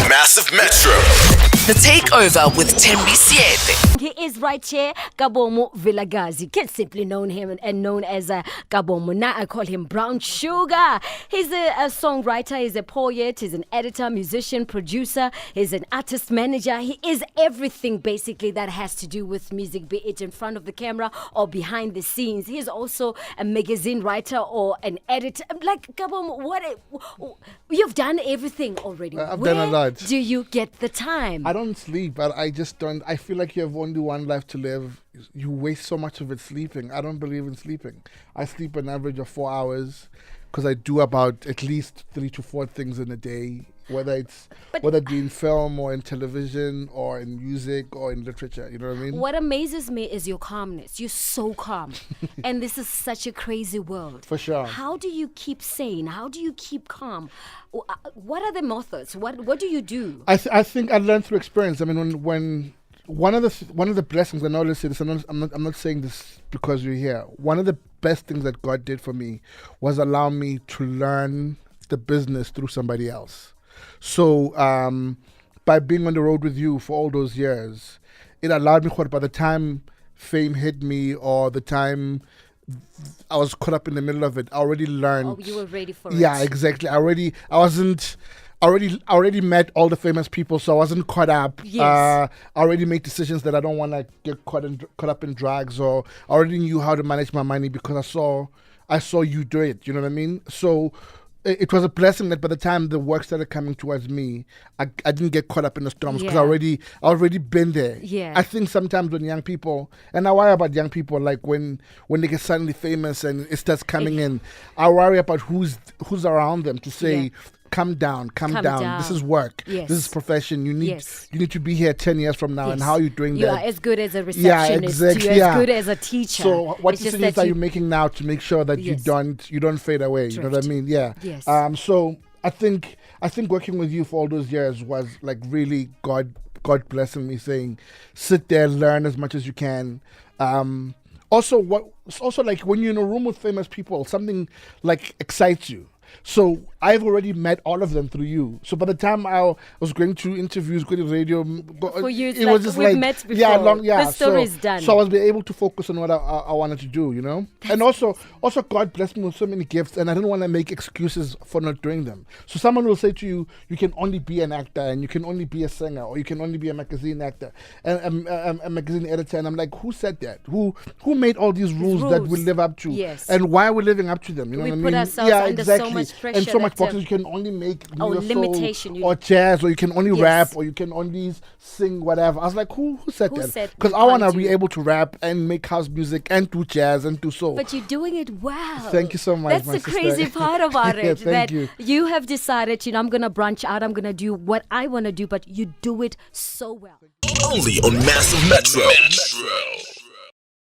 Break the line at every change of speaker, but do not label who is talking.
Massive Metro. The Takeover with Thembi.
He is right here, Kabomo Vilakazi. Kids simply known him and known as Kabomo. Now I call him Brown Sugar. He's a songwriter, he's a poet, he's an editor, musician, producer, he's an artist manager. He is everything basically that has to do with music, be it in front of the camera or behind the scenes. He's also a magazine writer or an editor. Like, Kabomo, you've done everything already.
I've
Where
done a lot.
do you get the time?
I don't sleep, but I just don't. I feel like you have only one life to live. You waste so much of it sleeping. I don't believe in sleeping. I sleep an average of 4 hours because I do about at least 3 to 4 things in a day, whether it be in film or in television or in music or in literature. You know what I mean?
What amazes me is your calmness. You're so calm. And this is such a crazy world.
For sure.
How do you keep sane? How do you keep calm? What are the methods? What do you do?
I think I learned through experience. I mean, when one of the blessings, and I always say this, I'm not saying this because you're here. One of the best things that God did for me was allow me to learn the business through somebody else. So by being on the road with you for all those years, it allowed me, by the time fame hit me or the time I was caught up in the middle of it, I already learned.
Oh, you were ready for it.
Yeah, exactly. I already met all the famous people, so I wasn't caught up.
Yes.
I already made decisions that I don't want to get caught up in drugs, or I already knew how to manage my money because I saw you do it. You know what I mean? So it was a blessing that by the time the work started coming towards me, I didn't get caught up in the storms because I already been there.
Yeah.
I think sometimes when young people, and I worry about young people, like when they get suddenly famous and it starts coming in, I worry about who's around them to say, Calm down. This is work.
Yes.
This is profession. You need to be here 10 years from now.
Yes.
And how are you doing
You
that?
are as good as a receptionist.
Yeah, exactly.
You're as good as a teacher.
So what
It's
decisions
just that
are you making now to make sure that
Yes.
you don't fade away? You know what I mean? Yeah.
Yes.
So I think working with you for all those years was like really God blessing me, saying, sit there, learn as much as you can. Also like when you're in a room with famous people, something like excites you. So I've already met all of them through you. So by the time I was going to interviews, going to radio,
For you,
it was just
we've
like
met before.
The
story is done.
So I was able to focus on what I wanted to do, you know. And also God blessed me with so many gifts, and I didn't want to make excuses for not doing them. So someone will say to you, you can only be an actor, and you can only be a singer, or you can only be a magazine actor and a magazine editor. And I'm like, who said that? Who made all these rules that we live up to?
Yes.
And why are we living up to them? You know
We
what I
put
mean?
ourselves under so much pressure
and so much
that,
boxes. You can only make neo soul
limitation.
or jazz, or you can only
Yes.
rap, or you can only sing whatever. I was like, who said
Who
that?
said
Because
we
I want to
can't
be
do-
able to rap and make house music and do jazz and do soul.
But you're doing it well.
Thank you so much,
That's
my
the
sister.
crazy part about
Yeah,
it.
thank
that
you.
have decided, I'm going to branch out. I'm going to do what I want to do, but you do it so well.
Only on Massive Metro.